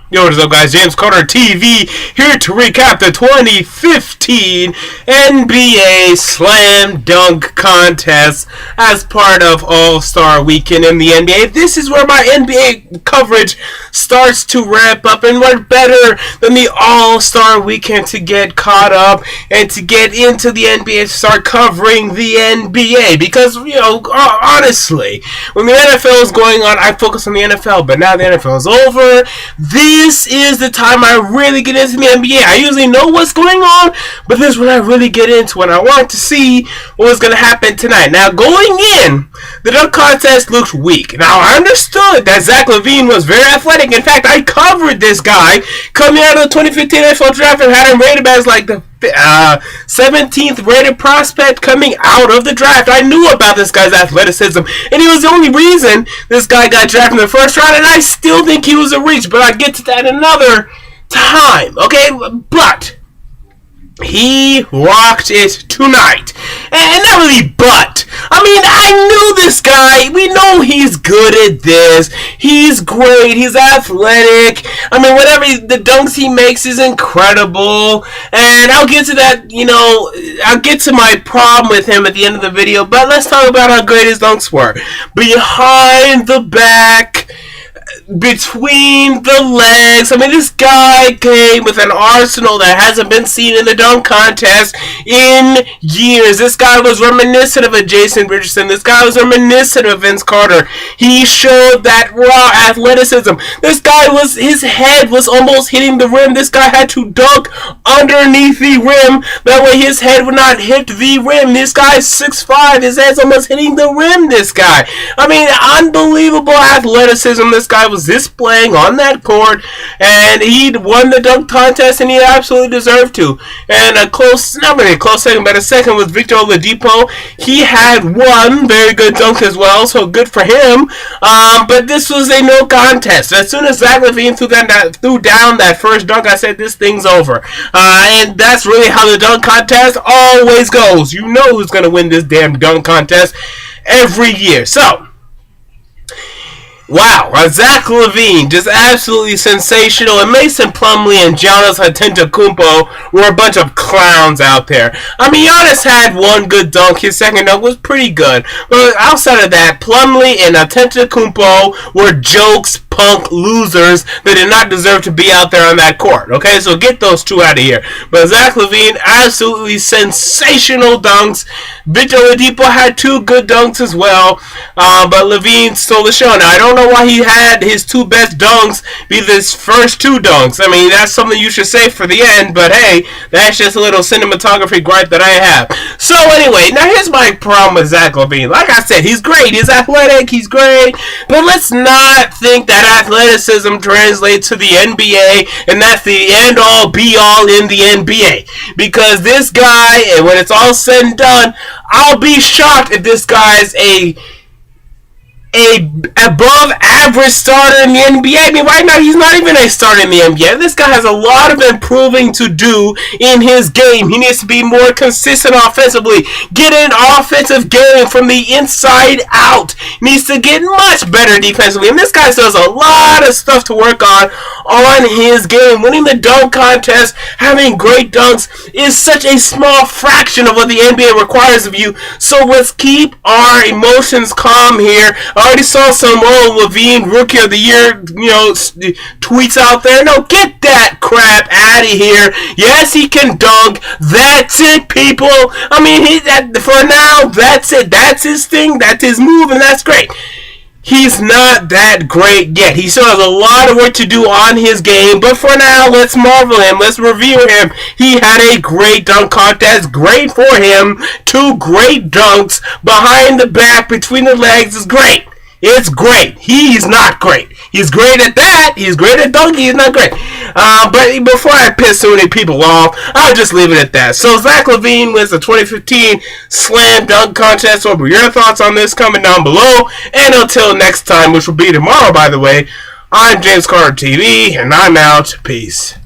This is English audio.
Yo, what is up, guys? James Carter TV here to recap the 2015 NBA Slam Dunk Contest as part of All-Star Weekend in the NBA. This is where my NBA coverage starts to ramp up, and what better than the All-Star Weekend to get caught up and to get into the NBA, to start covering the NBA. Because, you know, honestly, when the NFL is going on, I focus on the NFL, but now the NFL is over. This is the time I really get into the NBA. I usually know what's going on, but this is when I really get into it. I want to see what was going to happen tonight. Now, going in, the dunk contest looked weak. Now, I understood that Zach LaVine was very athletic. In fact, I covered this guy coming out of the 2015 NFL Draft and had him rated as like the 17th rated prospect coming out of the draft. I knew about this guy's athleticism, and he was the only reason this guy got drafted in the first round, and I still think he was a reach, but I'll get to that another time, okay? But he rocked it tonight. And not really but. I mean, I knew this guy. We know he's good at this. He's great. He's athletic. I mean, whatever the dunks he makes is incredible. And I'll get to that, you know, I'll get to my problem with him at the end of the video. But let's talk about how great his dunks were. Behind the back, between the legs. I mean, this guy came with an arsenal that hasn't been seen in the dunk contest in years. This guy was reminiscent of a Jason Richardson. This guy was reminiscent of Vince Carter. He showed that raw athleticism. This guy was, his head was almost hitting the rim. This guy had to dunk underneath the rim. That way his head would not hit the rim. This guy's 6'5". His head's almost hitting the rim, this guy. I mean, unbelievable athleticism this guy was displaying on that court, and he won the dunk contest, and he absolutely deserved to. And a close, not really a close second, but a second was Victor Oladipo. He had one very good dunk as well, so good for him. But this was a no contest. As soon as Zach LaVine threw down that first dunk, I said this thing's over. And that's really how the dunk contest always goes. You know who's going to win this damn dunk contest every year. So, wow, Zach LaVine, just absolutely sensational. And Mason Plumlee and Giannis Antetokounmpo were a bunch of clowns out there. I mean, Giannis had one good dunk. His second dunk was pretty good. But outside of that, Plumlee and Antetokounmpo were jokes, punk losers that did not deserve to be out there on that court. Okay, so get those two out of here. But Zach LaVine, absolutely sensational dunks. Victor Oladipo had two good dunks as well. But LaVine stole the show. Now, I don't know why he had his two best dunks be his first two dunks. I mean, that's something you should say for the end, but hey, that's just a little cinematography gripe that I have. So anyway, now here's my problem with Zach LaVine. Like I said, he's great. He's athletic. He's great. But let's not think that athleticism translates to the NBA and that's the end-all, be-all in the NBA. Because this guy, and when it's all said and done, I'll be shocked if this guy's a above average starter in the NBA. I mean, right now he's not even a starter in the NBA. This guy has a lot of improving to do in his game. He needs to be more consistent offensively, get an offensive game from the inside out. He needs to get much better defensively. And this guy does a lot of stuff to work on his game. Winning the dunk contest, having great dunks is such a small fraction of what the NBA requires of you. So let's keep our emotions calm here. I already saw some LaVine Rookie of the Year, you know, tweets out there. No, get that crap out of here. Yes, he can dunk. That's it, people. I mean, for now, that's it. That's his thing. That's his move, and that's great. He's not that great yet. He still has a lot of work to do on his game. But for now, let's marvel him. Let's review him. He had a great dunk contest. Great for him. Two great dunks. Behind the back, between the legs is great. It's great. He's not great. He's great at that. He's great at dunking. He's not great. But before I piss so many people off, I'll just leave it at that. So Zach LaVine wins the 2015 Slam Dunk Contest. What were your thoughts on this? Comment down below. And until next time, which will be tomorrow, by the way, I'm James Carter TV, and I'm out. Peace.